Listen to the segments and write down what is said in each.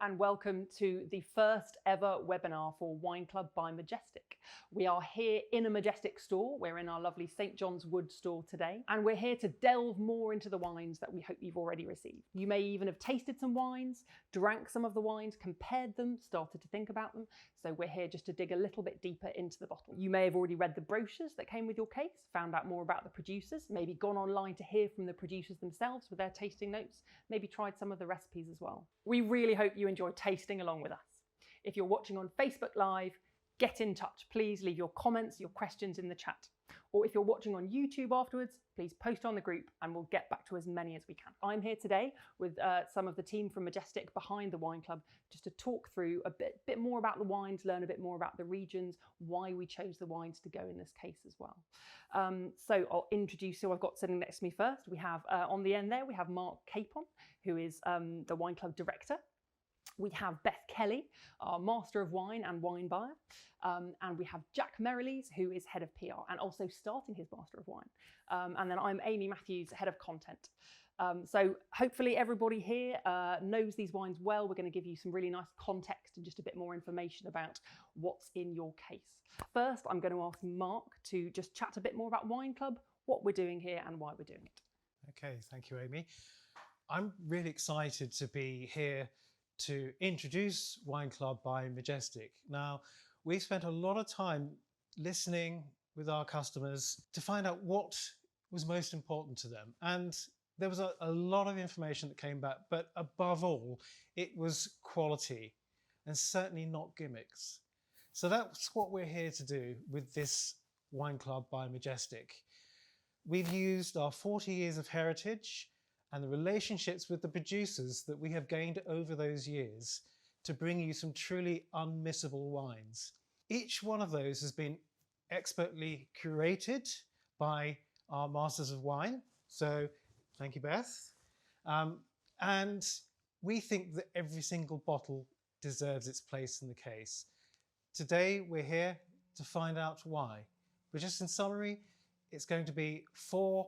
and welcome to the first ever webinar for Wine Club by Majestic. We are here in a Majestic store. We're in our lovely St John's Wood store today, and we're here to delve more into the wines that we hope you've already received. You may even have tasted some wines, drank some of the wines, compared them, started to think about them. So we're here just to dig a little bit deeper into the bottle. You may have already read the brochures that came with your case, found out more about the producers, maybe gone online to hear from the producers themselves with their tasting notes, maybe tried some of the recipes as well. We really hope you enjoy tasting along with us. If you're watching on Facebook Live, get in touch. Please leave your comments, your questions in the chat. Or if you're watching on YouTube afterwards, please post on the group and we'll get back to as many as we can. I'm here today with some of the team from Majestic behind the Wine Club just to talk through a bit more about the wines, learn a bit more about the regions, why we chose the wines to go in this case as well. So I'll introduce who I've got sitting next to me first. We have on the end there, we have Mark CAPON, who is the Wine Club director. We have Beth Kelly, our Master of Wine and wine buyer. And we have Jack Merrilees, who is Head of PR and also starting his Master of Wine. And then I'm Amy Matthews, Head of Content. So hopefully everybody here knows these wines well. We're going to give you some really nice context and just a bit more information about what's in your case. First, I'm going to ask Mark to just chat a bit more about Wine Club, what we're doing here and why we're doing it. Okay, thank you, Amy. I'm really excited to be here to introduce Wine Club by Majestic. Now, we've spent a lot of time listening with our customers to find out what was most important to them. And there was a lot of information that came back, but above all, it was quality and certainly not gimmicks. So that's what we're here to do with this Wine Club by Majestic. We've used our 40 years of heritage and the relationships with the producers that we have gained over those years to bring you some truly unmissable wines. Each one of those has been expertly curated by our Masters of Wine. So thank you, Beth. And we think that every single bottle deserves its place in the case. Today, we're here to find out why. But just in summary, it's going to be 4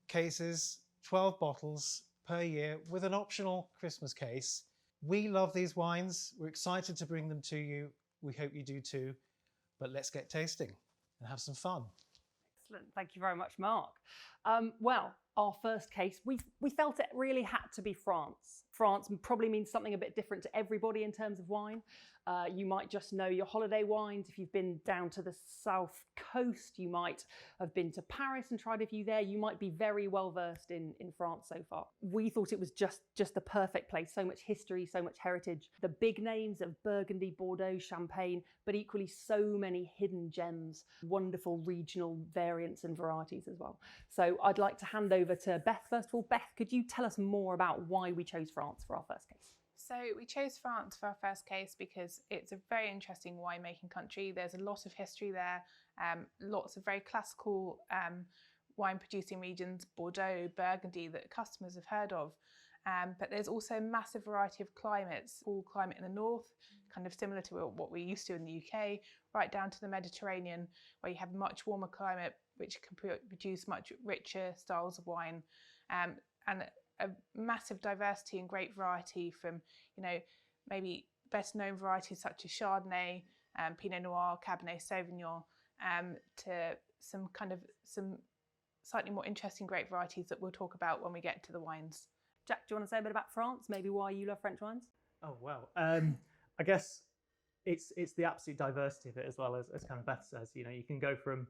cases, 12 bottles per year with an optional Christmas case. We love these wines. We're excited to bring them to you. We hope you do too. But let's get tasting and have some fun. Excellent. Thank you very much, Mark. Well, our first case, we felt it really had to be France. France probably means something a bit different to everybody in terms of wine. You might just know your holiday wines. If you've been down to the south coast, you might have been to Paris and tried a few there. You might be very well versed in France so far. We thought it was just the perfect place. So much history, so much heritage. The big names of Burgundy, Bordeaux, Champagne, but equally so many hidden gems, wonderful regional variants and varieties as well. So I'd like to hand over to Beth first of all. Beth, could you tell us more about why we chose France for our first case? So we chose France for our first case because it's a very interesting winemaking country. There's a lot of history there, lots of very classical wine producing regions, Bordeaux, Burgundy, that customers have heard of. But there's also a massive variety of climates, cool climate in the north, kind of similar to what we're used to in the UK, right down to the Mediterranean, where you have a much warmer climate, which can produce much richer styles of wine. And a massive diversity and great variety from, maybe best known varieties such as Chardonnay, Pinot Noir, Cabernet Sauvignon, to some slightly more interesting great varieties that we'll talk about when we get to the wines. Jack, do you want to say a bit about France? Maybe why you love French wines? Oh, well, I guess it's the absolute diversity of it as well, as kind of Beth says. You can go from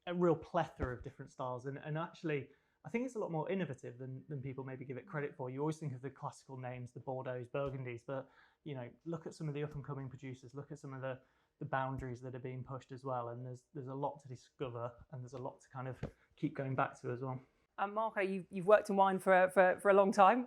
a real plethora of different styles and actually, I think it's a lot more innovative than people maybe give it credit for. You always think of the classical names, the Bordeaux's, Burgundies, but look at some of the up-and-coming producers, look at some of the boundaries that are being pushed as well, and there's a lot to discover, and there's a lot to kind of keep going back to as well. Marco, you've worked in wine for a long time,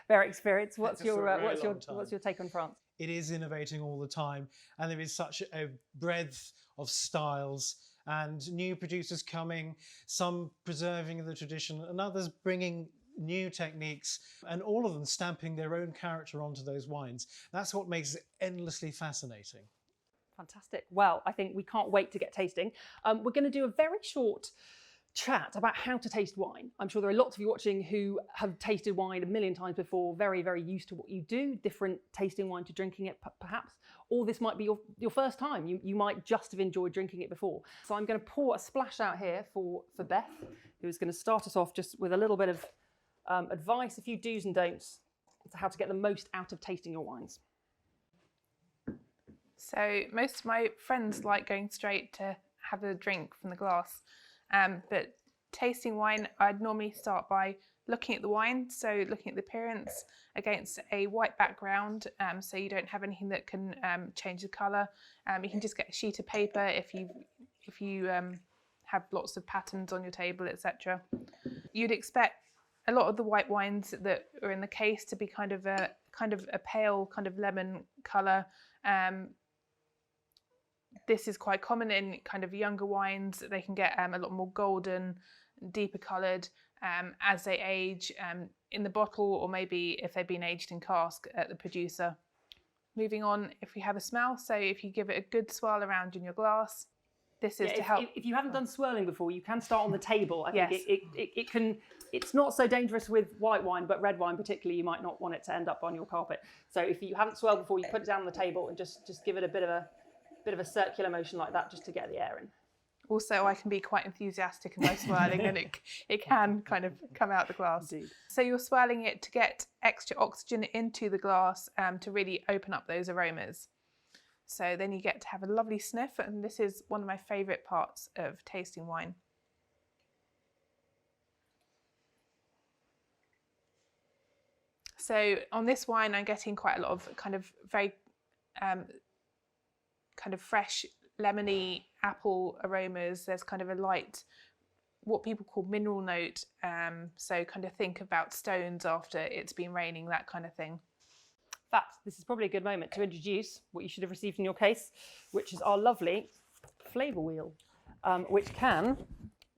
very experienced. What's your take on France? It is innovating all the time, and there is such a breadth of styles and new producers coming, some preserving the tradition and others bringing new techniques, and all of them stamping their own character onto those wines. That's what makes it endlessly fascinating. Fantastic. Well, I think we can't wait to get tasting. We're going to do a very short chat about how to taste wine. I'm sure there are lots of you watching who have tasted wine a million times before, very, very used to what you do, different tasting wine to drinking it perhaps, or this might be your first time. You might just have enjoyed drinking it before. So I'm going to pour a splash out here for Beth, who is going to start us off just with a little bit of advice, a few do's and don'ts to how to get the most out of tasting your wines. So most of my friends like going straight to have a drink from the glass. But tasting wine, I'd normally start by looking at the wine, so looking at the appearance against a white background, so you don't have anything that can change the colour. You can just get a sheet of paper if you have lots of patterns on your table, etc. You'd expect a lot of the white wines that are in the case to be kind of a pale kind of lemon colour. This is quite common in kind of younger wines. They can get a lot more golden, deeper coloured as they age in the bottle, or maybe if they've been aged in cask at the producer. Moving on, if we have a smell, so if you give it a good swirl around in your glass, this is to help. If you haven't done swirling before, you can start on the table. I think Yes. it can. It's not so dangerous with white wine, but red wine particularly, you might not want it to end up on your carpet. So if you haven't swirled before, you put it down on the table and just give it a bit of a circular motion like that, just to get the air in. Also, I can be quite enthusiastic in my swirling, and it can kind of come out the glass. Indeed. So you're swirling it to get extra oxygen into the glass to really open up those aromas. So then you get to have a lovely sniff, and this is one of my favourite parts of tasting wine. So on this wine, I'm getting quite a lot of kind of very kind of fresh, lemony apple aromas. There's kind of a light, what people call mineral note. So kind of think about stones after it's been raining, that kind of thing. In fact, this is probably a good moment to introduce what you should have received in your case, which is our lovely flavour wheel, which can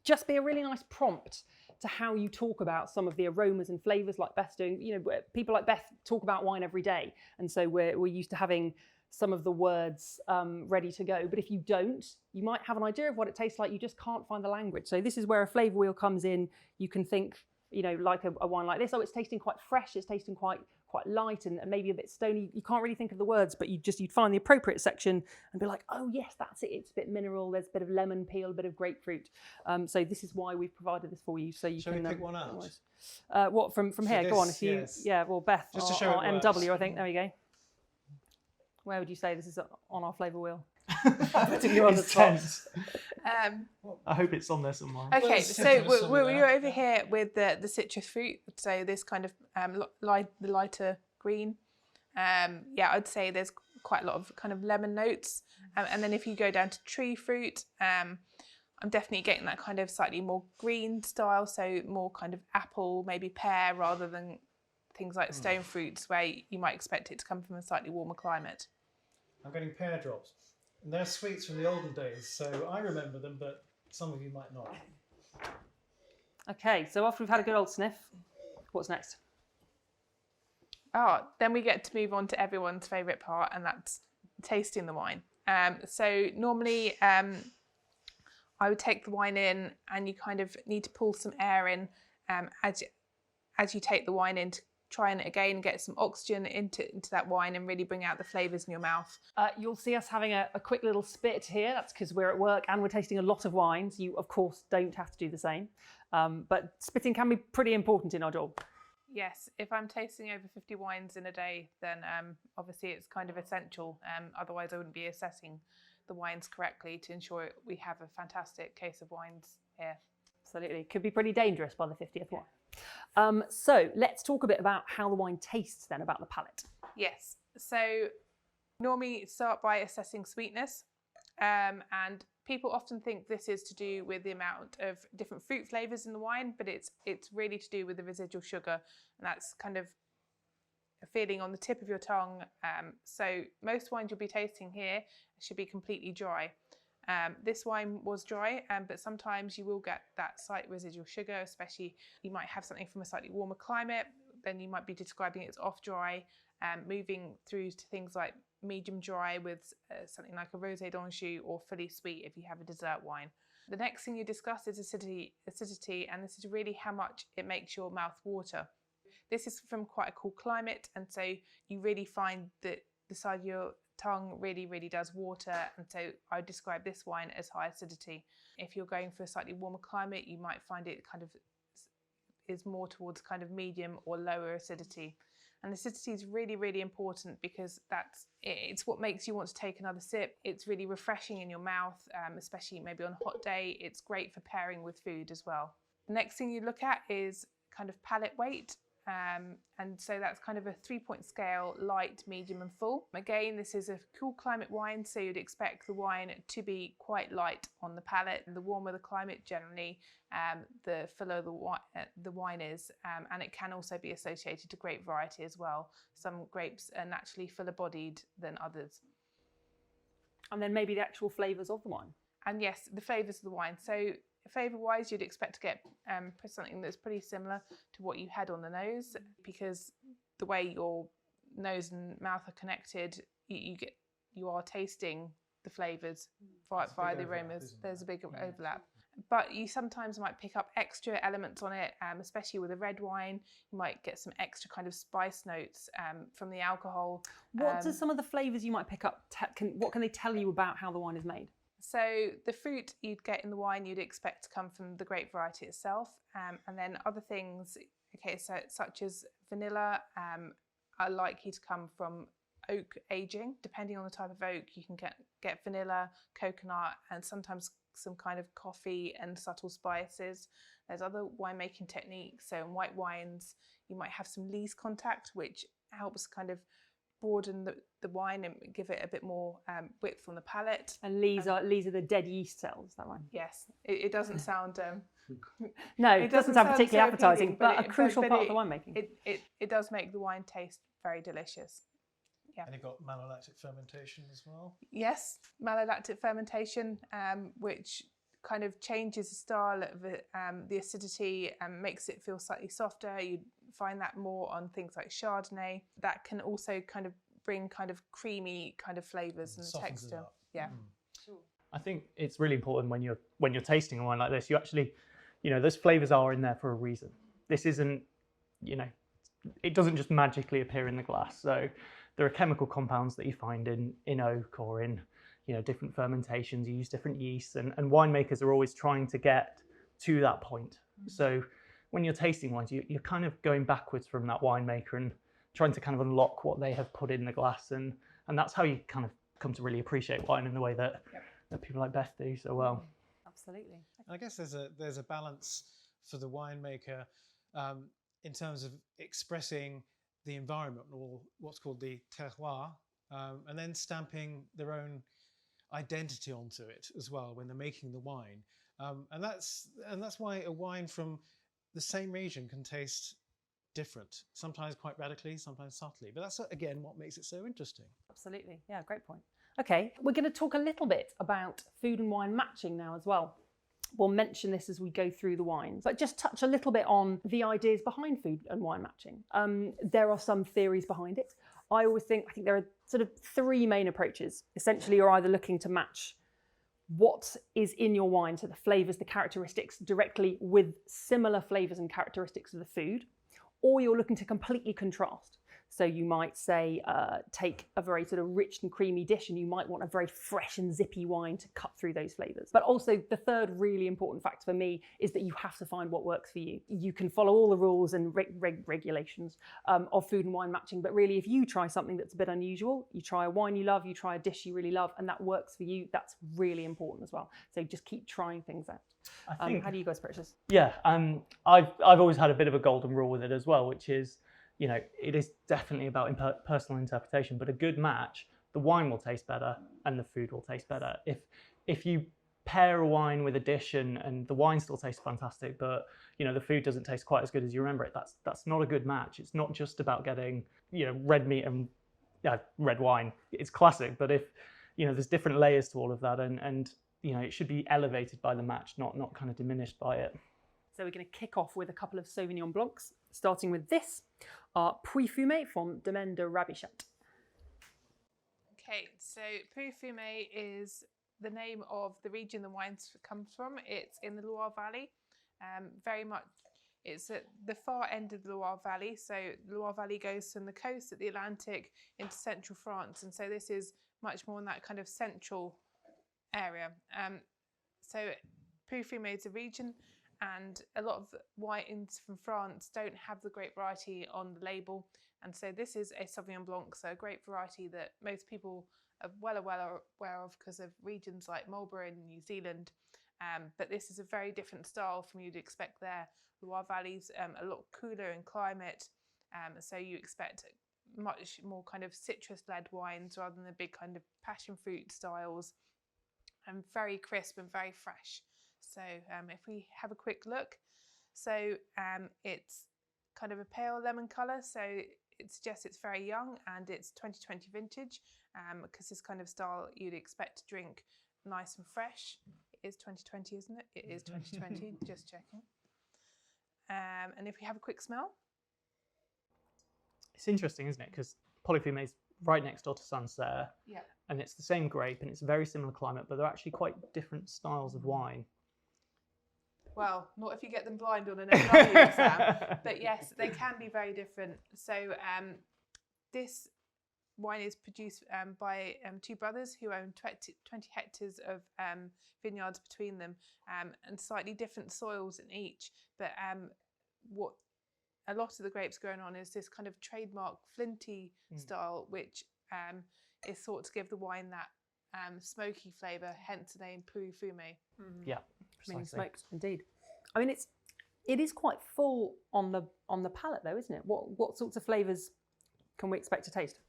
just be a really nice prompt to how you talk about some of the aromas and flavours, like Beth's doing. You know, people like Beth talk about wine every day, and so we're used to having some of the words ready to go. But if you don't, you might have an idea of what it tastes like, you just can't find the language. So this is where a flavour wheel comes in. You can think, you know, like a wine like this, oh, it's tasting quite fresh, it's tasting quite light and maybe a bit stony. You can't really think of the words, but you'd find the appropriate section and be like, oh yes, that's it. It's a bit mineral. There's a bit of lemon peel, a bit of grapefruit. So this is why we've provided this for you, so you Shall can we pick one out? what from here? So Go on. this, If you, yes. yeah. Well, Beth, Just to show our it MW, works. I think. There we go. Where would you say this is on our flavour wheel? Putting you on the It's spot. tense. I hope it's on there somewhere. Okay, Well, so citrus on we're there. over here with the citrus fruit. So this kind of the lighter green. Yeah, I'd say there's quite a lot of kind of lemon notes. And then if you go down to tree fruit, I'm definitely getting that kind of slightly more green style. So more kind of apple, maybe pear, rather than things like stone fruits, where you might expect it to come from a slightly warmer climate. I'm getting pear drops. And they're sweets from the olden days, so I remember them, but some of you might not. Okay, so after we've had a good old sniff, what's next? Then we get to move on to everyone's favourite part, and that's tasting the wine. So normally I would take the wine in, and you kind of need to pull some air in as you take the wine in, to try and again get some oxygen into that wine and really bring out the flavours in your mouth. You'll see us having a quick little spit here. That's because we're at work and we're tasting a lot of wines. You, of course, don't have to do the same. But spitting can be pretty important in our job. Yes, if I'm tasting over 50 wines in a day, then obviously it's kind of essential. Otherwise, I wouldn't be assessing the wines correctly to ensure we have a fantastic case of wines here. Absolutely. Could be pretty dangerous by the 50th one. So let's talk a bit about how the wine tastes then, about the palate. Yes, so normally start by assessing sweetness, and people often think this is to do with the amount of different fruit flavours in the wine, but it's really to do with the residual sugar, and that's kind of a feeling on the tip of your tongue. So most wines you'll be tasting here should be completely dry. This wine was dry, but sometimes you will get that slight residual sugar, especially you might have something from a slightly warmer climate, then you might be describing it as off dry, moving through to things like medium dry with something like a rosé d'Anjou, or fully sweet if you have a dessert wine. The next thing you discuss is acidity, and this is really how much it makes your mouth water. This is from quite a cool climate, and so you really find that the side of your tongue really, really does water, and so I would describe this wine as high acidity. If you're going for a slightly warmer climate, you might find it kind of is more towards kind of medium or lower acidity. And acidity is really, really important because it's what makes you want to take another sip. It's really refreshing in your mouth, especially maybe on a hot day. It's great for pairing with food as well. The next thing you look at is kind of palate weight. And so that's kind of a 3-point scale: light, medium and full. Again, this is a cool climate wine, so you'd expect the wine to be quite light on the palate. The warmer the climate, generally, the fuller the wine is, and it can also be associated to grape variety as well. Some grapes are naturally fuller bodied than others. And then maybe the actual flavours of the wine. And yes, the flavours of the wine. So flavour-wise, you'd expect to get something that's pretty similar to what you had on the nose, because the way your nose and mouth are connected, you are tasting the flavours via the aromas. There's a big overlap. But you sometimes might pick up extra elements on it, especially with a red wine. You might get some extra kind of spice notes from the alcohol. What do some of the flavours you might pick up, what can they tell you about how the wine is made? So the fruit you'd get in the wine, you'd expect to come from the grape variety itself, and then other things, okay, so such as vanilla, are likely to come from oak aging. Depending on the type of oak, you can get vanilla, coconut, and sometimes some kind of coffee and subtle spices. There's other winemaking techniques. So in white wines, you might have some lees contact, which helps kind of broaden the wine and give it a bit more width on the palate. And lees are the dead yeast cells, is that right? Yes, it doesn't sound no, it doesn't sound particularly so appetising, appealing, but a crucial part of the winemaking. It does make the wine taste very delicious. Yeah. And you've got malolactic fermentation as well. Yes, malolactic fermentation, which kind of changes the style of the acidity and makes it feel slightly softer. You find that more on things like Chardonnay. That can also kind of bring kind of creamy kind of flavours and texture. Yeah. Sure. I think it's really important when you're tasting a wine like this, you actually, those flavours are in there for a reason. This isn't, it doesn't just magically appear in the glass. So there are chemical compounds that you find in oak or in different fermentations. You use different yeasts, and winemakers are always trying to get to that point. So when you're tasting wines, you're kind of going backwards from that winemaker and trying to kind of unlock what they have put in the glass, and that's how you kind of come to really appreciate wine in the way that people like Beth do so well. Absolutely. I guess there's a balance for the winemaker in terms of expressing the environment, or what's called the terroir, and then stamping their own identity onto it as well when they're making the wine, and that's why a wine from the same region can taste different, sometimes quite radically, sometimes subtly. But that's again what makes it so interesting. Absolutely, yeah, great point. Okay, we're going to talk a little bit about food and wine matching now as well. We'll mention this as we go through the wines, but just touch a little bit on the ideas behind food and wine matching. There are some theories behind it. I think there are sort of three main approaches. Essentially, you're either looking to match what is in your wine, so the flavours, the characteristics, directly with similar flavours and characteristics of the food, or you're looking to completely contrast. So you might say, take a very sort of rich and creamy dish, and you might want a very fresh and zippy wine to cut through those flavours. But also the third really important factor for me is that you have to find what works for you. You can follow all the rules and regulations of food and wine matching, but really if you try something that's a bit unusual, you try a wine you love, you try a dish you really love, and that works for you, that's really important as well. So just keep trying things out. How do you guys approach this? Yeah, I've always had a bit of a golden rule with it as well, which is, it is definitely about personal interpretation, but a good match, the wine will taste better and the food will taste better. If you pair a wine with a dish and the wine still tastes fantastic, but the food doesn't taste quite as good as you remember it, that's not a good match. It's not just about getting red meat and red wine. It's classic, but if there's different layers to all of that, and it should be elevated by the match, not kind of diminished by it. So we're going to kick off with a couple of Sauvignon Blancs, starting with this, our Puy Fumé from Domaine de Rabichat. Okay, so Puy Fumé is the name of the region the wine comes from. It's in the Loire Valley. Very much, it's at the far end of the Loire Valley. So the Loire Valley goes from the coast at the Atlantic into central France. And so this is much more in that kind of central area. So Pouilly-Fumé is a region, and a lot of wines from France don't have the grape variety on the label. And so this is a Sauvignon Blanc, so a grape variety that most people are well aware of because of regions like Marlborough in New Zealand. But this is a very different style from you'd expect there. Loire Valley's a lot cooler in climate, so you expect much more kind of citrus-led wines rather than the big kind of passion fruit styles, and very crisp and very fresh. So if we have a quick look, so it's kind of a pale lemon colour, so it suggests it's very young, and it's 2020 vintage, because this kind of style you'd expect to drink nice and fresh. It is 2020, isn't it? It is 2020, just checking. And if we have a quick smell. It's interesting, isn't it? Because Pouilly-Fumé is right next door to Sancerre, Yeah. and it's the same grape, and it's a very similar climate, but they're actually quite different styles of wine. Well, not if you get them blind on an NW exam, but yes, they can be very different. So this wine is produced by two brothers who own 20 hectares of vineyards between them, and slightly different soils in each. But what a lot of the grapes grown on is this kind of trademark flinty style, which is thought to give the wine that smoky flavour, hence the name Pouilly-Fumé. Yeah, Meaning precisely. smoked, indeed. I mean, it is quite full on the palate, though, isn't it? What sorts of flavours can we expect to taste?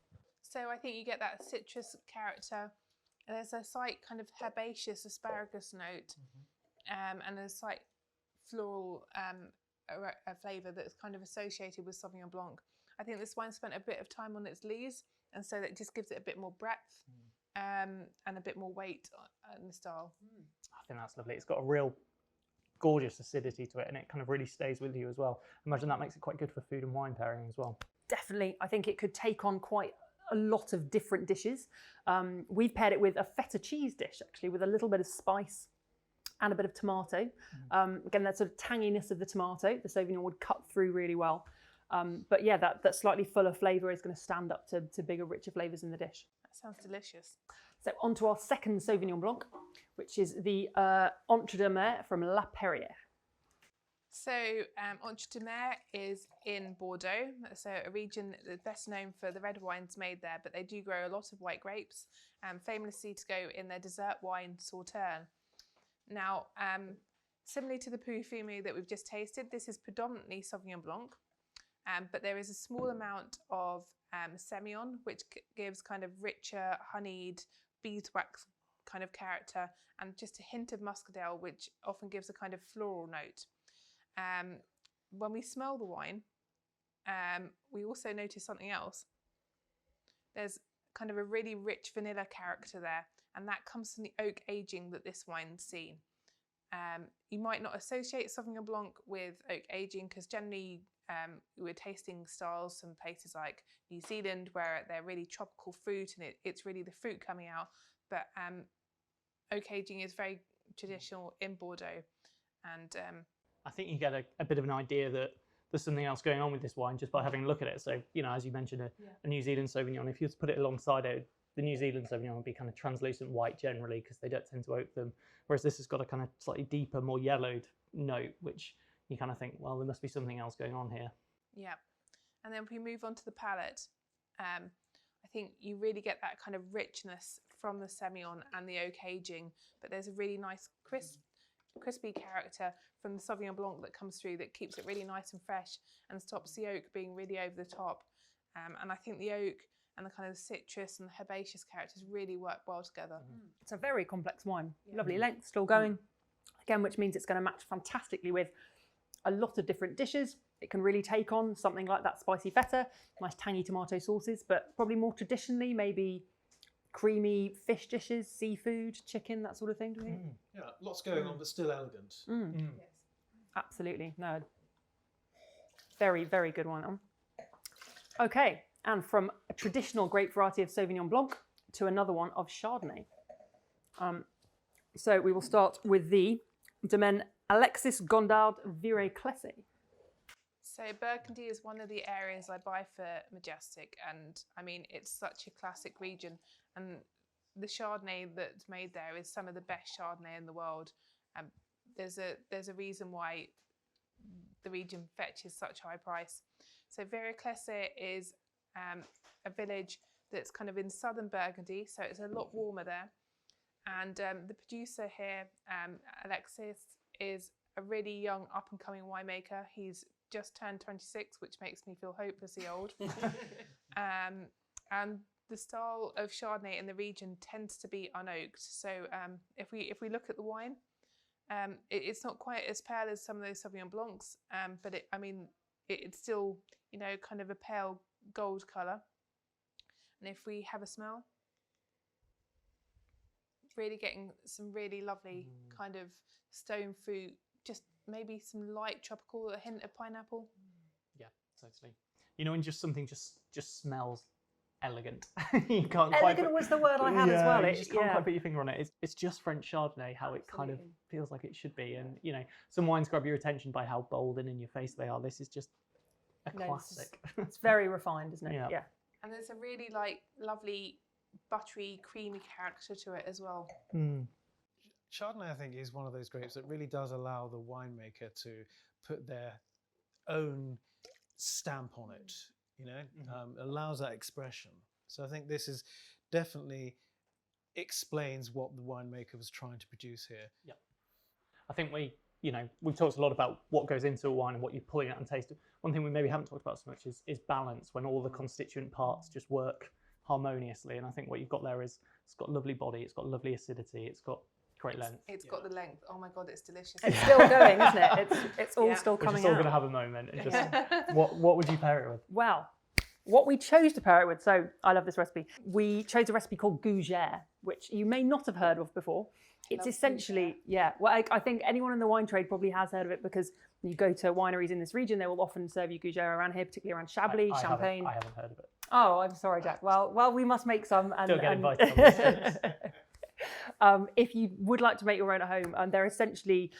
So I think you get that citrus character. There's a slight kind of herbaceous asparagus note, and a slight floral a flavour that's kind of associated with Sauvignon Blanc. I think this wine spent a bit of time on its lees, and so that just gives it a bit more breadth and a bit more weight in the style. I think that's lovely. It's got a real gorgeous acidity to it, and it kind of really stays with you as well. Imagine that makes it quite good for food and wine pairing as well. Definitely, I think it could take on quite a lot of different dishes. We've paired it with a feta cheese dish, actually, with a little bit of spice and a bit of tomato. Again, that sort of tanginess of the tomato, the Sauvignon would cut through really well. But yeah, that slightly fuller flavour is going to stand up to bigger, richer flavours in the dish. That sounds delicious. So on to our second Sauvignon Blanc, which is the Entre-deux-Mers from La Perrière. So Entre-deux-Mers is in Bordeaux, so a region that's best known for the red wines made there, but they do grow a lot of white grapes, famously to go in their dessert wine Sauterne. Now, similarly to the Pouilly-Fumé that we've just tasted, this is predominantly Sauvignon Blanc, but there is a small amount of Semillon, which gives kind of richer, honeyed, beeswax kind of character, and just a hint of muscadel, which often gives a kind of floral note. When we smell the wine, we also notice something else. There's kind of a really rich vanilla character there, and that comes from the oak aging that this wine's seen. You might not associate Sauvignon Blanc with oak aging because generally we're tasting styles from places like New Zealand where they're really tropical fruit and it's really the fruit coming out. But oak aging is very traditional in Bordeaux, and I think you get a bit of an idea that there's something else going on with this wine just by having a look at it. So, you know, as you mentioned, a New Zealand Sauvignon, if you were to put it alongside it, the New Zealand Sauvignon would be kind of translucent white generally because they don't tend to oak them. Whereas this has got a kind of slightly deeper, more yellowed note, which you kind of think, well, there must be something else going on here. Yeah. And then if we move on to the palate, I think you really get that kind of richness from the Semillon and the oak aging, but there's a really nice crispy character from the Sauvignon Blanc that comes through that keeps it really nice and fresh and stops the oak being really over the top. And I think the oak and the kind of citrus and the herbaceous characters really work well together. It's a very complex wine. Lovely length, still going. Again, which means it's going to match fantastically with a lot of different dishes. It can really take on something like that spicy feta, nice tangy tomato sauces, but probably more traditionally, maybe creamy fish dishes, seafood, chicken, that sort of thing, do you think? Yeah, lots going on, but still elegant. Yes. Absolutely. No. Very, very good one. Okay, and from a traditional grape variety of Sauvignon Blanc to another one of Chardonnay. So we will start with the Domaine Alexis Gondard Viré Classé. So Burgundy is one of the areas I buy for Majestic, and I mean it's such a classic region, and the Chardonnay that's made there is some of the best Chardonnay in the world. There's a reason why the region fetches such high price. So Viré Classé is a village that's kind of in southern Burgundy, so it's a lot warmer there. And the producer here, Alexis, is a really young up-and-coming winemaker. He's just turned 26, which makes me feel hopelessly old. And the style of Chardonnay in the region tends to be unoaked. So if we look at the wine, it's not quite as pale as some of those Sauvignon Blancs, but it's still, you know, kind of a pale gold colour. And if we have a smell, really getting some really lovely kind of stone fruit, just maybe some light tropical, a hint of pineapple. Yeah, totally. You know, and just something just smells elegant. You can't Elegant was the word I had as well. You just can't quite put your finger on it. It's just French Chardonnay, how it kind of feels like it should be. And you know, some wines grab your attention by how bold and in your face they are. This is just a classic. It's very refined, isn't it? Yeah. And there's a really lovely buttery, creamy character to it as well. Chardonnay, I think, is one of those grapes that really does allow the winemaker to put their own stamp on it, you know, allows that expression. So I think this is definitely explains what the winemaker was trying to produce here. Yeah. I think we've talked a lot about what goes into a wine and what you're pulling out and tasting. One thing we maybe haven't talked about so much is balance, when all the constituent parts just work harmoniously. And I think what you've got there is it's got lovely body, it's got lovely acidity, it's got great length. It's got the length. Oh my God, it's delicious. It's still going, isn't it? It's all still coming We're just all out. going to have a moment. And just, what would you pair it with? Well, what we chose to pair it with, so I love this recipe. We chose a recipe called gougère, which you may not have heard of before. It's essentially, well, I think anyone in the wine trade probably has heard of it, because when you go to wineries in this region, they will often serve you gougère around here, particularly around Chablis, Champagne. I haven't heard of it. Oh, I'm sorry, Jack. Well, we must make some. And, Don't get invited on this. If you would like to make your own at home, they're essentially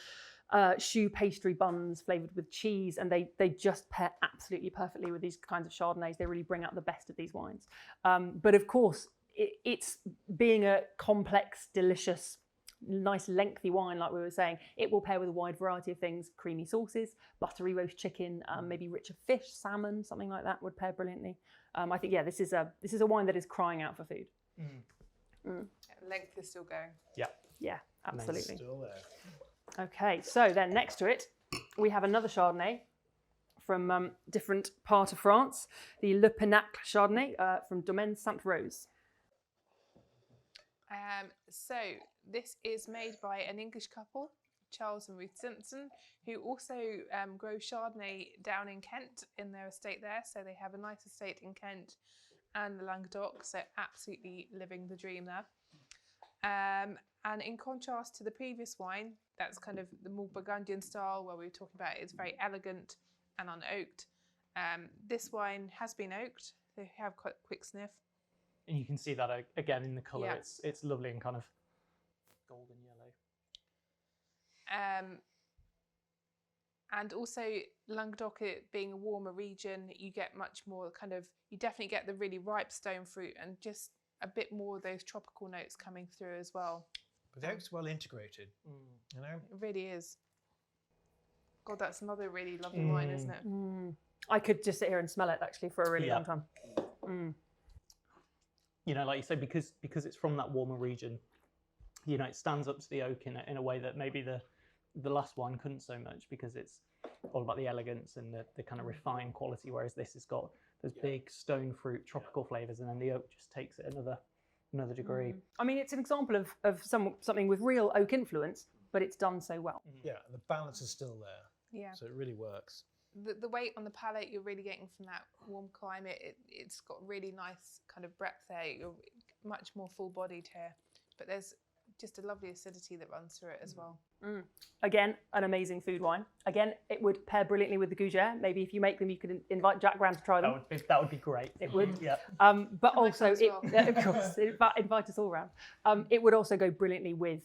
choux pastry buns flavoured with cheese, and they just pair absolutely perfectly with these kinds of Chardonnays. They really bring out the best of these wines. But of course, it's being a complex, delicious, nice lengthy wine, like we were saying, it will pair with a wide variety of things: creamy sauces, buttery roast chicken, maybe richer fish, salmon, something like that would pair brilliantly. I think this is a wine that is crying out for food. Length is still going. Yeah, absolutely. Still there. Okay, so then next to it, we have another Chardonnay from different part of France, the Le Pinacle Chardonnay from Domaine Sainte-Rose. So this is made by an English couple, Charles and Ruth Simpson, who also grow Chardonnay down in Kent in their estate there. So they have a nice estate in Kent and the Languedoc, so absolutely living the dream there. And in contrast to the previous wine, that's kind of the more Burgundian style where we were talking about, it's very elegant and unoaked. This wine has been oaked, so you have quite a quick sniff. And you can see that again in the colour. It's lovely and kind of golden yellow. And also Languedoc, it being a warmer region, you get much more you definitely get the really ripe stone fruit and just a bit more of those tropical notes coming through as well. But the oak's well integrated, you know? It really is. God, that's another really lovely wine, isn't it? I could just sit here and smell it actually for a really long time. You know, like you say, because it's from that warmer region, you know, it stands up to the oak in a way that maybe the last wine couldn't so much, because it's all about the elegance and the kind of refined quality, whereas this has got those big stone fruit tropical flavours, and then the oak just takes it another degree. I mean, it's an example of something with real oak influence, but it's done so well. Yeah, and the balance is still there. Yeah. So it really works. The weight on the palate you're really getting from that warm climate, it's got really nice kind of breadth there. You're much more full-bodied here, but there's just a lovely acidity that runs through it as well. Again, an amazing food wine. Again, it would pair brilliantly with the gougere. Maybe if you make them, you could invite Jack round to try them. That would be great. It would. Yeah. But I also, might come as well. of course, invite us all round. It would also go brilliantly with,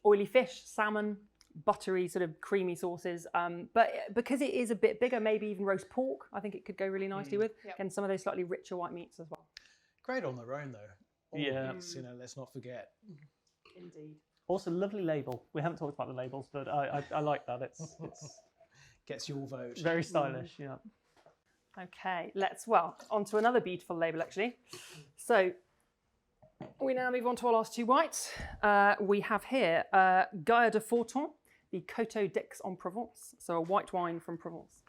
oily fish, salmon, buttery, sort of creamy sauces. But because it is a bit bigger, maybe even roast pork, I think it could go really nicely with. Yep. And some of those slightly richer white meats as well. Great on their own, though. All Yeah. meats, let's not forget. Indeed. Also, lovely label. We haven't talked about the labels, but I like that. It's Gets your vote. very stylish. Yeah. Okay, on to another beautiful label, actually. So we now move on to our last two whites. We have here Gaillard de Forton, the Coteau d'Aix-en-Provence, so a white wine from Provence.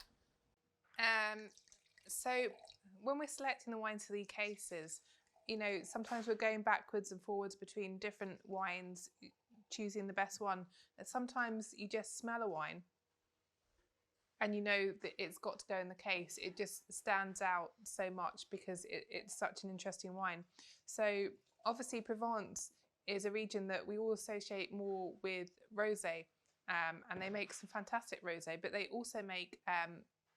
So when we're selecting the wines for the cases, sometimes we're going backwards and forwards between different wines, choosing the best one. And sometimes you just smell a wine and you know that it's got to go in the case. It just stands out so much because it's such an interesting wine. So obviously Provence is a region that we all associate more with rosé, and they make some fantastic rosé, but they also make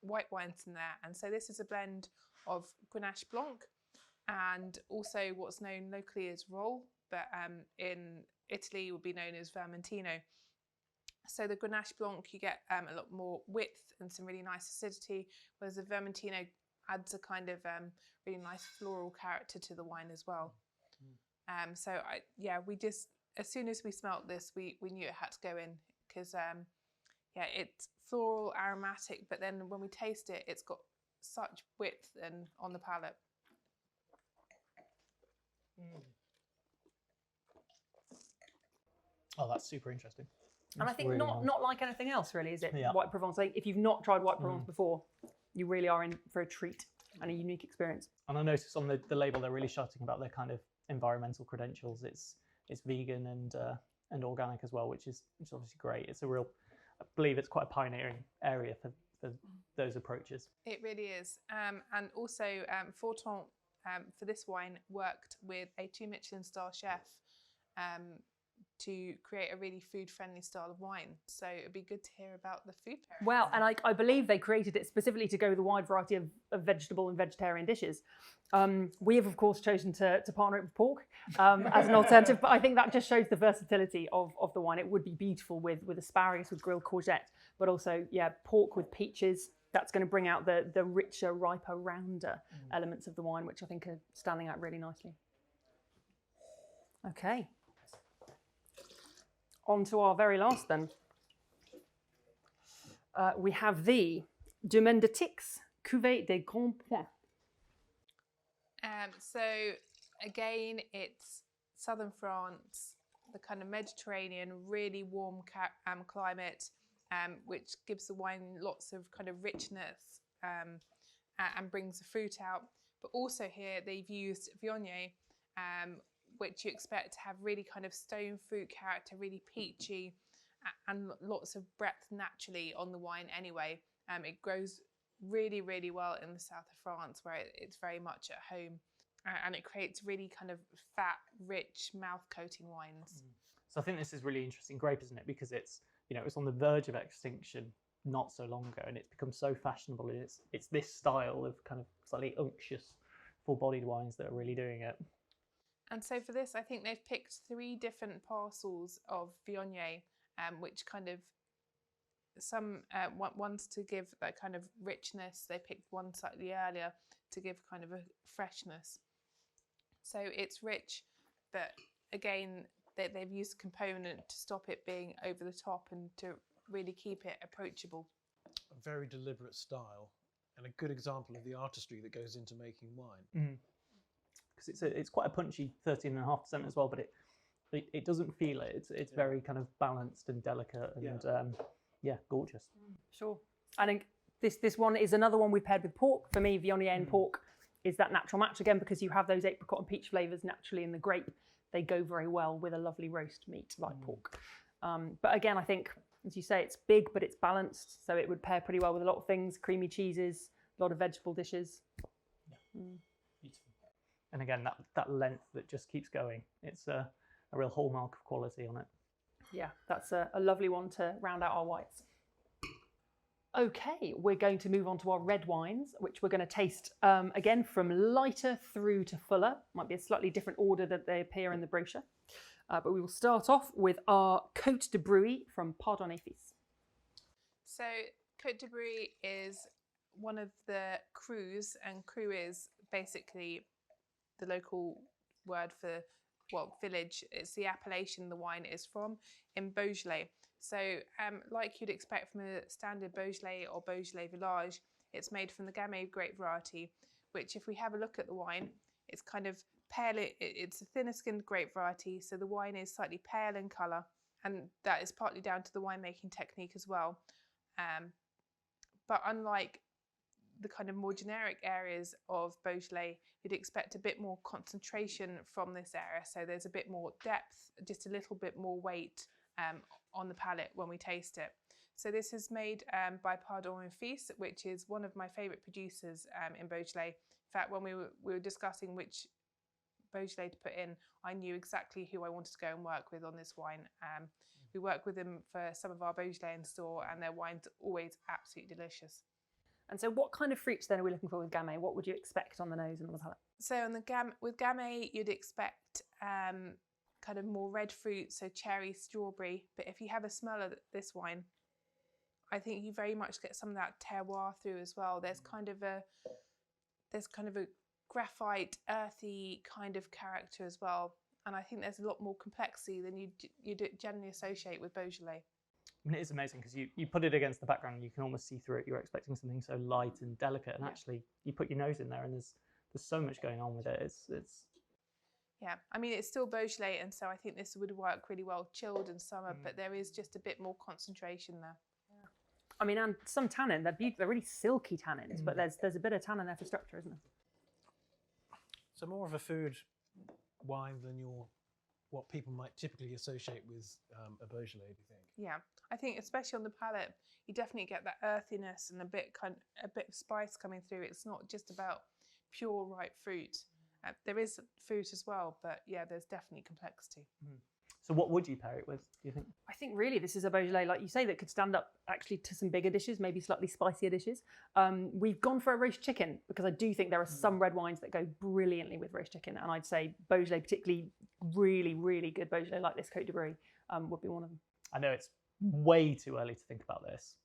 white wines in there. And so this is a blend of Grenache Blanc and also what's known locally as Roll, but in Italy would be known as Vermentino. So the Grenache Blanc, you get a lot more width and some really nice acidity, whereas the Vermentino adds a kind of really nice floral character to the wine as well. We just, as soon as we smelt this, we knew it had to go in because it's floral, aromatic, but then when we taste it, it's got such width and on the palate. Oh, that's super interesting. And I think really not like anything else, really, is it? Yeah. White Provence. Like, if you've not tried White Provence before, you really are in for a treat and a unique experience. And I noticed on the label they're really shouting about their kind of environmental credentials. It's vegan and organic as well, which is obviously great. It's a real, I believe it's quite a pioneering area for those approaches. It really is. And also Forton, for this wine, worked with a 2 Michelin star chef to create a really food-friendly style of wine. So it'd be good to hear about the food pairing. Well, and I believe they created it specifically to go with a wide variety of vegetable and vegetarian dishes. We have, of course, chosen to partner it with pork as an alternative, but I think that just shows the versatility of the wine. It would be beautiful with asparagus, with grilled courgette, but also, pork with peaches. That's going to bring out the richer, riper, rounder elements of the wine, which I think are standing out really nicely. Okay. On to our very last then. We have the Domaine de Tix, Cuvée des Grands Points. So again, it's southern France, the kind of Mediterranean, really warm climate, which gives the wine lots of kind of richness and brings the fruit out. But also here they've used Viognier, which you expect to have really kind of stone fruit character, really peachy, and lots of breadth naturally on the wine anyway. It grows really, really well in the south of France, where it's very much at home, and it creates really kind of fat, rich, mouth-coating wines. So I think this is really interesting grape, isn't it? Because it's it's on the verge of extinction not so long ago, and it's become so fashionable. And it's this style of kind of slightly unctuous, full-bodied wines that are really doing it. And so for this, I think they've picked 3 different parcels of Viognier, which kind of one's to give that kind of richness. They picked one slightly earlier to give kind of a freshness. So it's rich, but again, they've used a component to stop it being over the top and to really keep it approachable. A very deliberate style and a good example of the artistry that goes into making wine. Because it's quite a punchy 13.5% as well, but it doesn't feel it. It's very kind of balanced and delicate and gorgeous. Sure. I think this one is another one we've paired with pork. For me, Viognier and pork is that natural match again, because you have those apricot and peach flavours naturally in the grape. They go very well with a lovely roast meat like pork. But again, I think, as you say, it's big, but it's balanced. So it would pair pretty well with a lot of things, creamy cheeses, a lot of vegetable dishes. Beautiful. And again, that length that just keeps going. It's real hallmark of quality on it. Yeah, that's a lovely one to round out our whites. Okay, we're going to move on to our red wines, which we're going to taste again from lighter through to fuller. Might be a slightly different order that they appear in the brochure. But we will start off with our Côte de Brouilly from Pardonnay Fils. So Côte de Brouilly is one of the crus, and cru is basically the local word for, well, village. It's the appellation the wine is from in Beaujolais. So like you'd expect from a standard Beaujolais or Beaujolais Village, it's made from the Gamay grape variety, which if we have a look at the wine, it's kind of pale. It's a thinner skinned grape variety, so the wine is slightly pale in colour, and that is partly down to the winemaking technique as well. But unlike the kind of more generic areas of Beaujolais, you'd expect a bit more concentration from this area. So there's a bit more depth, just a little bit more weight on the palate when we taste it. So this is made by Pardonnay Fils, which is one of my favourite producers in Beaujolais. In fact, when we were discussing which Beaujolais to put in, I knew exactly who I wanted to go and work with on this wine. We work with them for some of our Beaujolais in store, and their wine's always absolutely delicious. And so what kind of fruits then are we looking for with Gamay? What would you expect on the nose and on the palate? So on the with Gamay, you'd expect kind of more red fruit, so cherry, strawberry. But if you have a smell of this wine, I think you very much get some of that terroir through as well. There's kind of a graphite, earthy kind of character as well. And I think there's a lot more complexity than you generally associate with Beaujolais. I mean, it is amazing because you put it against the background and you can almost see through it. You're expecting something so light and delicate, and actually you put your nose in there and there's so much going on with it. It's Yeah, I mean, it's still Beaujolais, and so I think this would work really well chilled in summer, but there is just a bit more concentration there. Yeah. I mean, and some tannin, they're really silky tannins, but there's a bit of tannin there for structure, isn't there? So more of a food wine than what people might typically associate with a Beaujolais, do you think? Yeah, I think especially on the palate, you definitely get that earthiness and a bit of spice coming through. It's not just about pure ripe fruit. There is fruit as well, but yeah, there's definitely complexity. So what would you pair it with, do you think? I think really this is a Beaujolais, like you say, that could stand up actually to some bigger dishes, maybe slightly spicier dishes. We've gone for a roast chicken because I do think there are some red wines that go brilliantly with roast chicken, and I'd say Beaujolais, particularly really, really good Beaujolais like this Côte de Brouilly, would be one of them. I know it's way too early to think about this.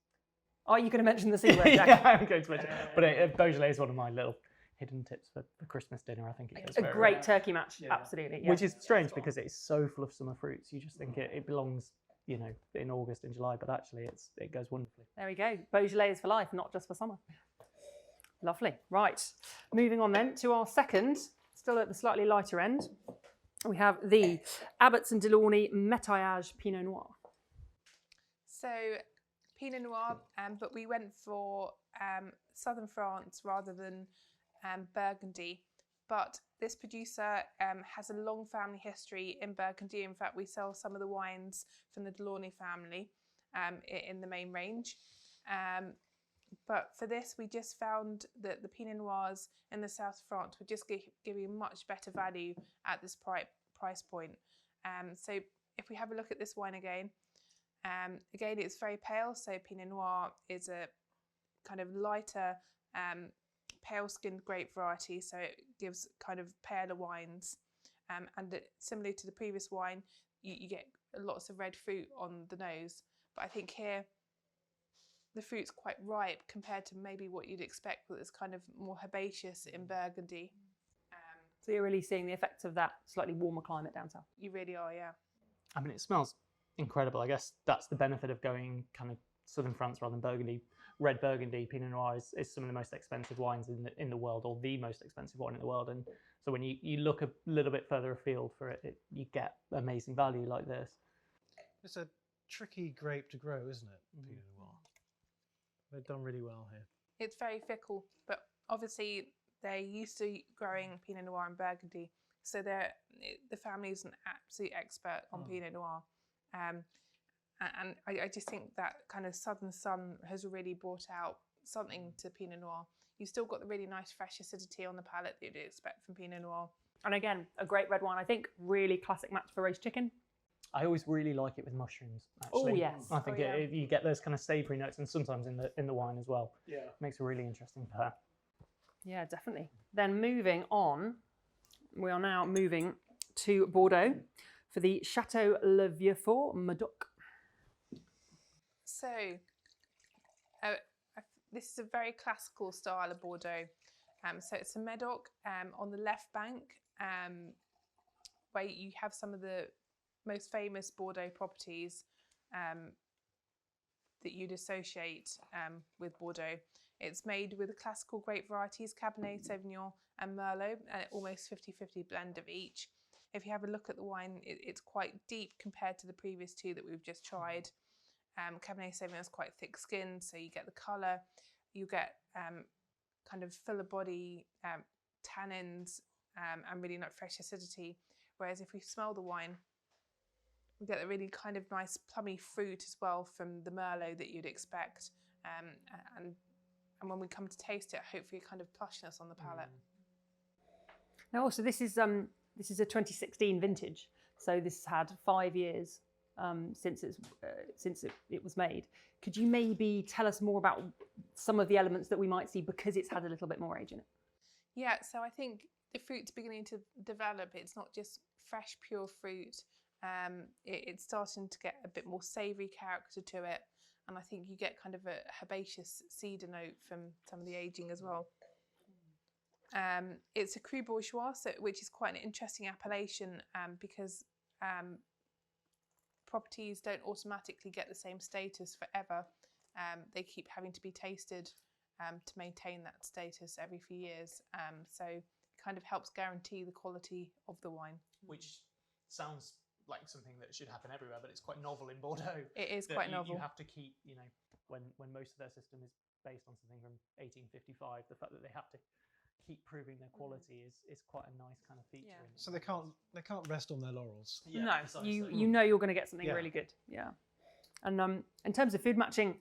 Are you going to mention the C word, Jack? Yeah, I'm going to mention it. But Beaujolais is one of my little hidden tips for Christmas dinner. I think it goes a great turkey match, absolutely. Yeah. Which is strange because it's so full of summer fruits. You just think it belongs, you know, in August and July, but actually it goes wonderfully. There we go. Beaujolais is for life, not just for summer. Lovely. Right. Moving on then to our second, still at the slightly lighter end. We have the Abbots and Delaunay METAYAGE Pinot Noir. So Pinot Noir, but we went for southern France rather than Burgundy. But this producer has a long family history in Burgundy. In fact, we sell some of the wines from the Delaunay family in the main range. But for this, we just found that the Pinot Noirs in the south of France would just give you much better value at this price point. So if we have a look at this wine again, it's very pale. So Pinot Noir is a kind of lighter, pale-skinned grape variety. So it gives kind of paler wines. And similarly to the previous wine, you get lots of red fruit on the nose. But I think here, the fruit's quite ripe compared to maybe what you'd expect, but it's kind of more herbaceous in Burgundy. So you're really seeing the effects of that slightly warmer climate down south. You really are, yeah. I mean, it smells incredible. I guess that's the benefit of going kind of southern France rather than Burgundy. Red Burgundy, Pinot Noir is some of the most expensive wines in the world, or the most expensive wine in the world. And so when you look a little bit further afield for it, you get amazing value like this. It's a tricky grape to grow, isn't it, Pinot Noir? They've done really well here. It's very fickle, but obviously they're used to growing Pinot Noir in Burgundy. So the family is an absolute expert on Pinot Noir. And I just think that kind of southern sun has really brought out something to Pinot Noir. You've still got the really nice fresh acidity on the palate that you'd expect from Pinot Noir, And again, a great red wine. I think really classic match for roast chicken. I always really like it with mushrooms. Actually. Oh yes. I think you get those kind of savoury notes, and sometimes in the wine as well. Yeah. Makes a really interesting pair. Yeah, definitely. Then moving on, we are now moving to Bordeaux for the Chateau Le Vieux-Fort Medoc. So, this is a very classical style of Bordeaux. So it's a Medoc on the left bank, where you have some of the most famous Bordeaux properties that you'd associate with Bordeaux. It's made with the classical grape varieties, Cabernet Sauvignon and Merlot, and almost 50-50 blend of each. If you have a look at the wine, it's quite deep compared to the previous two that we've just tried. Cabernet Sauvignon is quite thick-skinned, so you get the colour, you get kind of fuller body tannins and really not fresh acidity. Whereas if we smell the wine, we get a really kind of nice plummy fruit as well from the Merlot that you'd expect. And when we come to taste it, hopefully kind of plushness on the palate. Now also this is a 2016 vintage, so this has had 5 years since it was made. Could you maybe tell us more about some of the elements that we might see because it's had a little bit more age in it? Yeah, so I think the fruit's beginning to develop. It's not just fresh, pure fruit. It's starting to get a bit more savoury character to it. And I think you get kind of a herbaceous cedar note from some of the ageing as well. It's a Cru Bourgeois, which is quite an interesting appellation because properties don't automatically get the same status forever. They keep having to be tasted to maintain that status every few years. So it kind of helps guarantee the quality of the wine. Which sounds like something that should happen everywhere, but it's quite novel in Bordeaux. It is quite novel. You have to keep, when most of their system is based on something from 1855, the fact that they have to keep proving their quality is quite a nice kind of feature. Yeah. So they can't rest on their laurels. No, you know you're going to get something really good. Yeah. And in terms of food matching,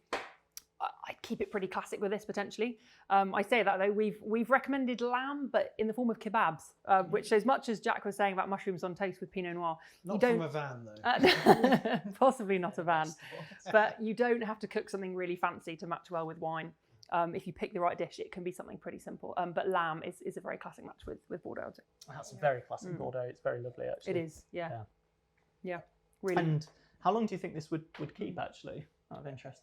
I'd keep it pretty classic with this potentially. I say that though, we've recommended lamb, but in the form of kebabs, which as much as Jack was saying about mushrooms on toast with Pinot Noir, Not from a van though. Possibly not a van, but you don't have to cook something really fancy to match well with wine. If you pick the right dish, it can be something pretty simple. But lamb is a very classic match with Bordeaux. That's a very classic Bordeaux. It's very lovely actually. It is, yeah, really. And how long do you think this would keep actually, out of interest?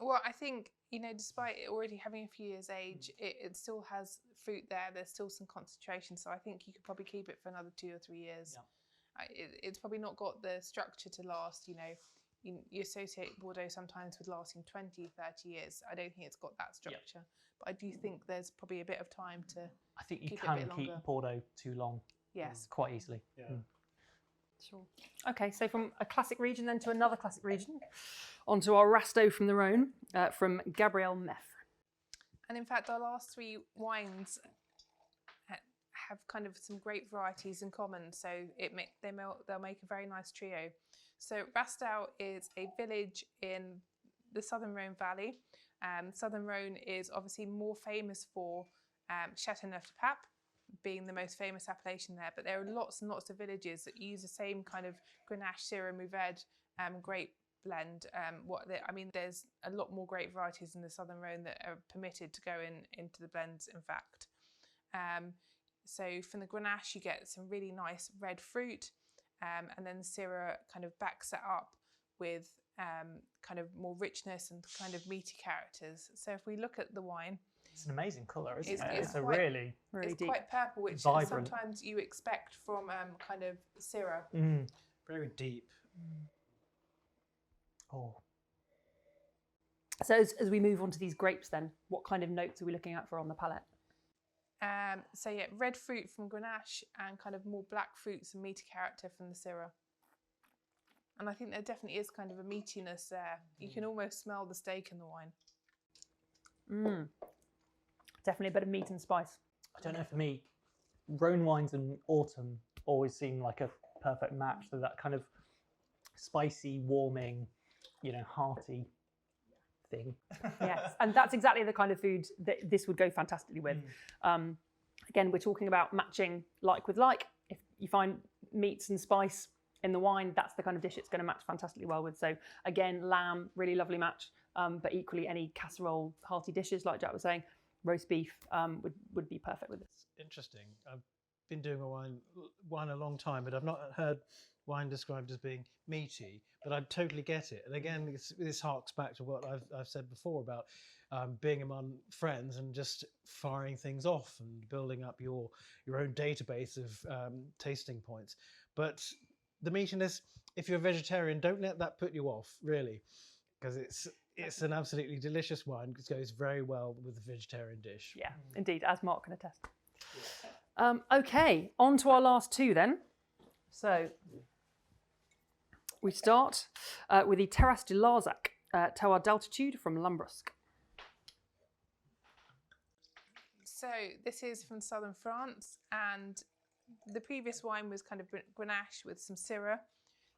Well, I think, despite it already having a few years age, it still has fruit there. There's still some concentration. So I think you could probably keep it for another 2 or 3 years. Yeah. It's probably not got the structure to last, You associate Bordeaux sometimes with lasting 20, 30 years. I don't think it's got that structure. Yeah. But I do think there's probably a bit of time to I think you can keep Bordeaux too long. Yes. Quite easily. Yeah. Sure. Okay, so from a classic region then to another classic region, onto our Rasteau from the Rhône, from Gabriel Meffre. And in fact, our last 3 wines have kind of some grape varieties in common, so they'll make a very nice trio. So Rasteau is a village in the Southern Rhône Valley. Southern Rhône is obviously more famous for Châteauneuf-du-Pape being the most famous appellation there, but there are lots and lots of villages that use the same kind of Grenache, Syrah, Mourvèdre grape blend. There's a lot more grape varieties in the Southern Rhône that are permitted to go into the blends, in fact. So from the Grenache, you get some really nice red fruit, and then the Syrah kind of backs it up with kind of more richness and kind of meaty characters. So if we look at the wine, it's an amazing colour, isn't it? It's a quite, really it's deep. quite purple, which vibrant. Sometimes you expect from kind of Syrah. Very deep. Oh. So as we move on to these grapes then, what kind of notes are we looking at for on the palate? So yeah, red fruit from Grenache and kind of more black fruits and meaty character from the Syrah. And I think there definitely is kind of a meatiness there. You can almost smell the steak in the wine. Definitely a bit of meat and spice. I don't know, for me, Rhône wines in autumn always seem like a perfect match. So that kind of spicy, warming, hearty thing. Yes, and that's exactly the kind of food that this would go fantastically with. Again, we're talking about matching like with like. If you find meats and spice in the wine, that's the kind of dish it's going to match fantastically well with. So again, lamb, really lovely match, but equally any casserole, hearty dishes, like Jack was saying, roast beef would be perfect with this. Interesting. I've been doing wine a long time, but I've not heard wine described as being meaty, but I totally get it. And again, this harks back to what I've said before about being among friends and just firing things off and building up your own database of tasting points. But the meatiness, if you're a vegetarian, don't let that put you off, really, because it's an absolutely delicious wine. It goes very well with a vegetarian dish. Yeah, indeed, as Mark can attest. Okay, on to our last two then. So we start with the Terrasse de Larzac, Terroir d'Altitude from Lambrusque. So this is from southern France, and the previous wine was kind of Grenache with some Syrah.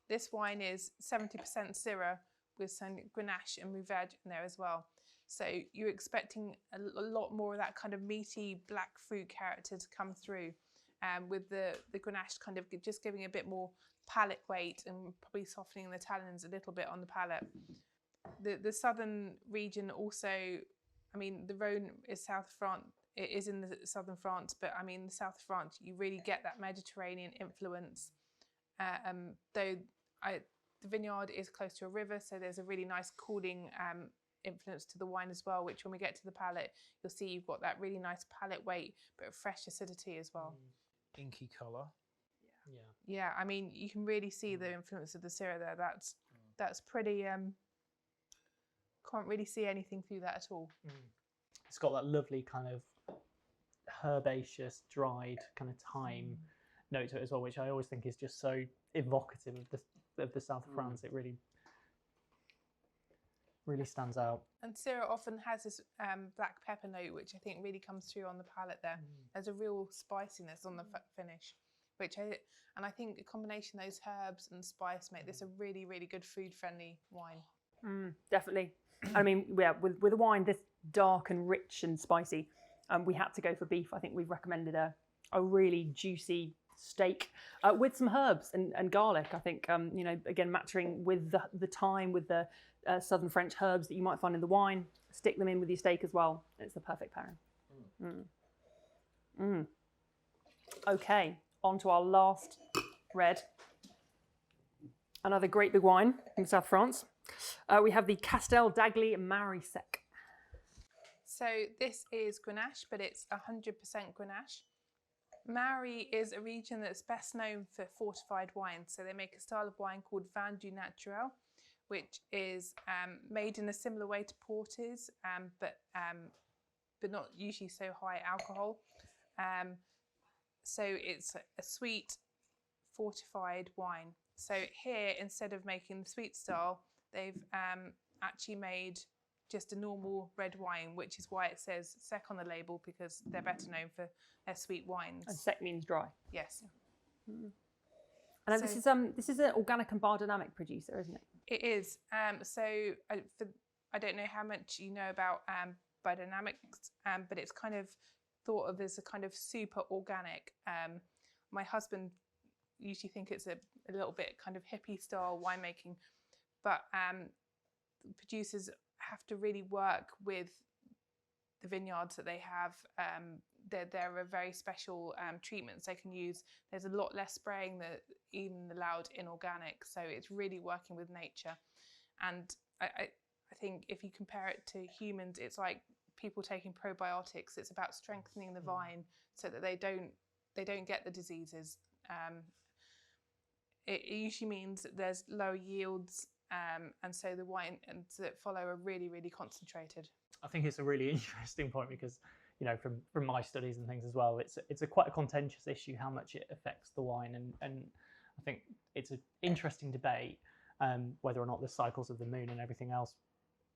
This wine is 70% Syrah with some Grenache and Mourvedre in there as well. So you're expecting a lot more of that kind of meaty black fruit character to come through, with the Grenache kind of just giving a bit more palate weight and probably softening the tannins a little bit on the palate. The southern region also, I mean, the Rhône is South France. It is in the southern France, but I mean, the south of France, you really get that Mediterranean influence. Though the vineyard is close to a river, so there's a really nice cooling influence to the wine as well, which when we get to the palate, you'll see you've got that really nice palate weight, but fresh acidity as well. Inky colour. Yeah, I mean, you can really see the influence of the Syrah there. That's pretty, can't really see anything through that at all. It's got that lovely kind of herbaceous, dried kind of thyme note to it as well, which I always think is just so evocative of the south of France. It really stands out. And Syrah often has this black pepper note, which I think really comes through on the palate there. There's a real spiciness on the finish, and I think a combination of those herbs and spice make this a really, really good food-friendly wine. Definitely. I mean, yeah, with a wine this dark and rich and spicy, we had to go for beef. I think we've recommended a really juicy steak with some herbs and garlic. I think, you know, again, matching with the thyme, with the southern French herbs that you might find in the wine, stick them in with your steak as well. It's the perfect pairing. Okay, on to our last red. Another great big wine from South France. We have the Castel d'Agly Marie Sec. So this is Grenache, but it's 100% Grenache. Marie is a region that's best known for fortified wines. So they make a style of wine called Vin du Naturel, which is made in a similar way to porters, but not usually so high alcohol. So it's a sweet fortified wine. So here, instead of making the sweet style, they've actually made just a normal red wine, which is why it says sec on the label, because they're better known for their sweet wines. And sec means dry. Yes. And so, this is an organic and biodynamic producer, isn't it? It is. I don't know how much you know about biodynamics, but it's kind of thought of as a kind of super organic. My husband usually think it's a little bit kind of hippie style winemaking, but producers have to really work with the vineyards that they have. There are very special treatments they can use. There's a lot less spraying than even allowed in organic, so it's really working with nature. And I think if you compare it to humans, it's like people taking probiotics. It's about strengthening the vine so that they don't get the diseases. It usually means that there's lower yields, and so the wines that follow are really, really concentrated. I think it's a really interesting point because, you know, from my studies and things as well, it's a quite a contentious issue how much it affects the wine, and I think it's an interesting debate whether or not the cycles of the moon and everything else,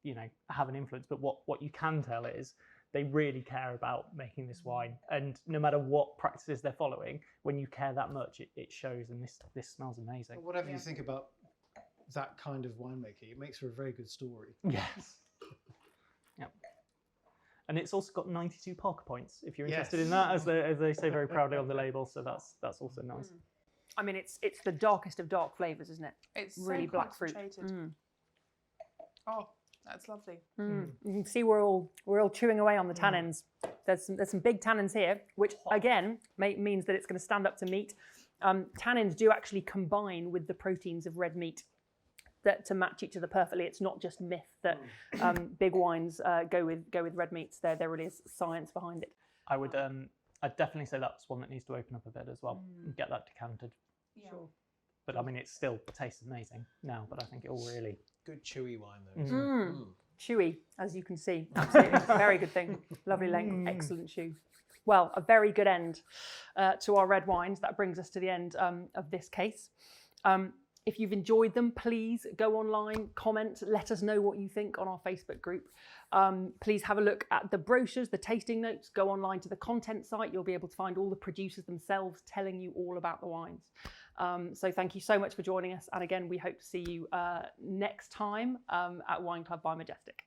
you know, have an influence. But what you can tell is they really care about making this wine, and no matter what practices they're following, when you care that much, it shows, and this smells amazing. Whatever you think about that kind of winemaking, it makes for a very good story. Yes. Yep. And it's also got 92 Parker points, if you're interested in that, as they say very proudly on the label. So that's also nice. I mean, it's the darkest of dark flavours, isn't it? It's really so black fruit. concentrated. Oh, that's lovely. You can see we're all chewing away on the tannins. There's some big tannins here, which again means that it's going to stand up to meat. Tannins do actually combine with the proteins of red meat to match each other perfectly. It's not just myth that big wines go with red meats. There really is science behind it. I'd definitely say that's one that needs to open up a bit as well and get that decanted. Yeah. Sure. But I mean, it still tastes amazing now, but I think it will really... Good chewy wine though. Chewy, as you can see. Absolutely. Very good thing. Lovely length, excellent chew. Well, a very good end to our red wines. That brings us to the end of this case. If you've enjoyed them, please go online, comment, let us know what you think on our Facebook group. Please have a look at the brochures, the tasting notes, go online to the content site. You'll be able to find all the producers themselves telling you all about the wines. So thank you so much for joining us. And again, we hope to see you next time at Wine Club by Majestic.